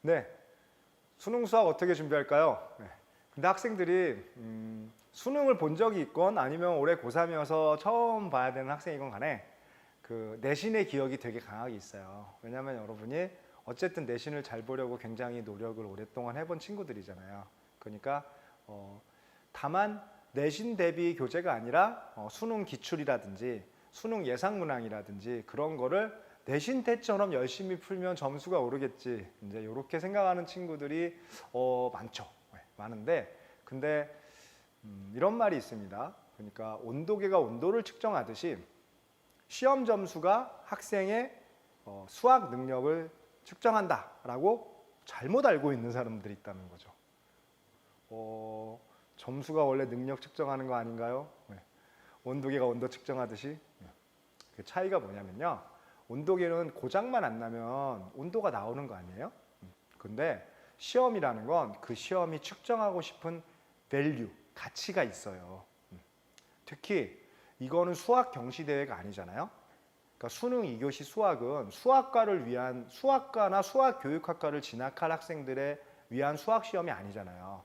네, 수능 수학 어떻게 준비할까요? 네. 근데 학생들이 수능을 본 적이 있건 아니면 올해 고3이어서 처음 봐야 되는 학생이건 간에 그 내신의 기억이 되게 강하게 있어요. 왜냐하면 여러분이 어쨌든 내신을 잘 보려고 굉장히 노력을 오랫동안 해본 친구들이잖아요. 그러니까 다만 내신 대비 교재가 아니라 수능 기출이라든지 수능 예상 문항이라든지 그런 거를 내신 때처럼 열심히 풀면 점수가 오르겠지. 이제 이렇게 생각하는 친구들이 많죠. 네, 많은데 근데 이런 말이 있습니다. 그러니까 온도계가 온도를 측정하듯이 시험 점수가 학생의 수학 능력을 측정한다라고 잘못 알고 있는 사람들이 있다는 거죠. 점수가 원래 능력 측정하는 거 아닌가요? 네. 온도계가 온도 측정하듯이. 네. 그 차이가 뭐냐면요. 온도계는 고장만 안 나면 온도가 나오는 거 아니에요? 근데 시험이라는 건 그 시험이 측정하고 싶은 value, 가치가 있어요. 특히 이거는 수학 경시대회가 아니잖아요. 그러니까 수능 2교시 수학은 수학과를 위한 수학과나 수학교육학과를 진학할 학생들의 위한 수학 시험이 아니잖아요.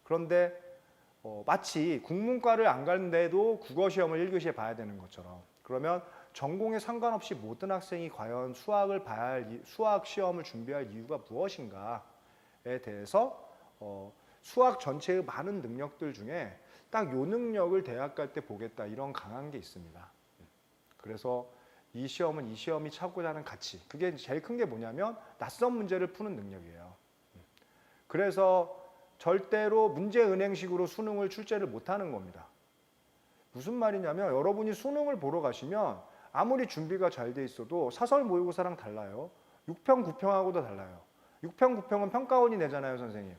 그런데 마치 국문과를 안 가는데도 국어 시험을 1교시에 봐야 되는 것처럼 그러면 전공에 상관없이 모든 학생이 과연 수학을 봐야 할 수학 시험을 준비할 이유가 무엇인가에 대해서 수학 전체의 많은 능력들 중에 딱 요 능력을 대학 갈 때 보겠다 이런 강한 게 있습니다. 그래서 이 시험은 이 시험이 찾고자 하는 가치, 그게 제일 큰 게 뭐냐면 낯선 문제를 푸는 능력이에요. 그래서 절대로 문제은행식으로 수능을 출제를 못하는 겁니다. 무슨 말이냐면 여러분이 수능을 보러 가시면 아무리 준비가 잘 돼 있어도 사설 모의고사랑 달라요. 6평, 9평하고도 달라요. 6평, 9평은 평가원이 내잖아요, 선생님.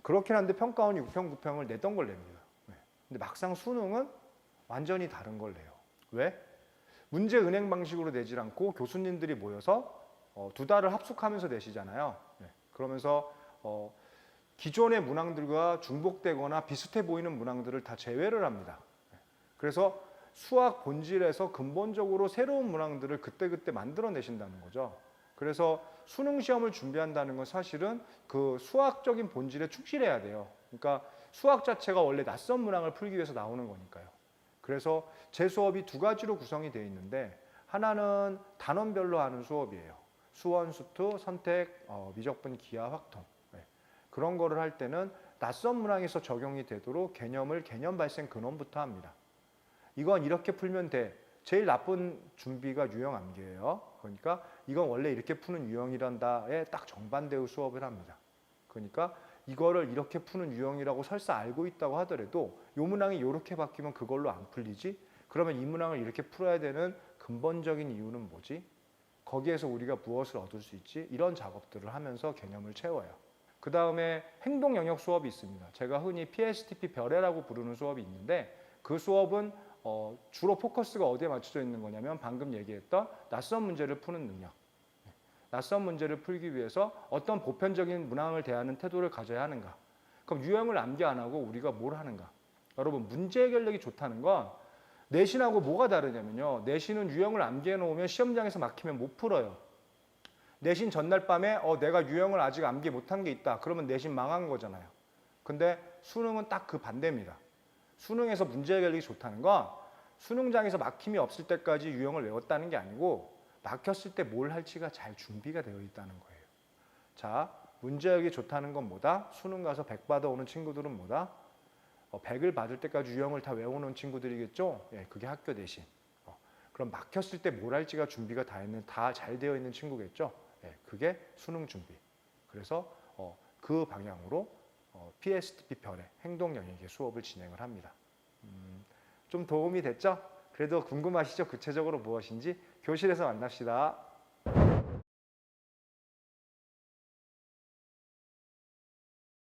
그렇긴 한데 평가원이 6평, 9평을 내던 걸 냅니다. 근데 막상 수능은 완전히 다른 걸 내요. 왜? 문제 은행 방식으로 내질 않고 교수님들이 모여서 두 달을 합숙하면서 내시잖아요. 그러면서 기존의 문항들과 중복되거나 비슷해 보이는 문항들을 다 제외를 합니다. 그래서 수학 본질에서 근본적으로 새로운 문항들을 그때그때 만들어내신다는 거죠. 그래서 수능 시험을 준비한다는 건 사실은 그 수학적인 본질에 충실해야 돼요. 그러니까 수학 자체가 원래 낯선 문항을 풀기 위해서 나오는 거니까요. 그래서 제 수업이 두 가지로 구성이 되어 있는데 하나는 단원별로 하는 수업이에요. 수원, 수투, 선택, 미적분, 기하, 확통. 그런 거를 할 때는 낯선 문항에서 적용이 되도록 개념을 개념 발생 근원부터 합니다. 이건 이렇게 풀면 돼. 제일 나쁜 준비가 유형 암기예요. 그러니까 이건 원래 이렇게 푸는 유형이란다에 딱 정반대의 수업을 합니다. 그러니까 이거를 이렇게 푸는 유형이라고 설사 알고 있다고 하더라도 이 문항이 이렇게 바뀌면 그걸로 안 풀리지? 그러면 이 문항을 이렇게 풀어야 되는 근본적인 이유는 뭐지? 거기에서 우리가 무엇을 얻을 수 있지? 이런 작업들을 하면서 개념을 채워요. 그 다음에 행동 영역 수업이 있습니다. 제가 흔히 PSTP 별애라고 부르는 수업이 있는데 그 수업은 주로 포커스가 어디에 맞춰져 있는 거냐면 방금 얘기했던 낯선 문제를 푸는 능력. 낯선 문제를 풀기 위해서 어떤 보편적인 문항을 대하는 태도를 가져야 하는가. 그럼 유형을 암기 안 하고 우리가 뭘 하는가. 여러분 문제 해결력이 좋다는 건 내신하고 뭐가 다르냐면요. 내신은 유형을 암기해 놓으면 시험장에서 막히면 못 풀어요. 내신 전날 밤에 내가 유형을 아직 암기 못한 게 있다. 그러면 내신 망한 거잖아요. 근데 수능은 딱 그 반대입니다. 수능에서 문제 해결력이 좋다는 건 수능장에서 막힘이 없을 때까지 유형을 외웠다는 게 아니고 막혔을 때 뭘 할지가 잘 준비가 되어 있다는 거예요. 자, 문제력이 좋다는 건 뭐다? 수능 가서 100 받아오는 친구들은 뭐다? 100을 받을 때까지 유형을 다 외워놓은 친구들이겠죠? 예, 그게 학교 내신. 그럼 막혔을 때 뭘 할지가 준비가 다 잘 되어 있는 친구겠죠? 예, 그게 수능 준비. 그래서 그 방향으로 PSTP 별의 행동 영역의 수업을 진행을 합니다. 좀 도움이 됐죠? 그래도 궁금하시죠? 구체적으로 무엇인지 교실에서 만납시다.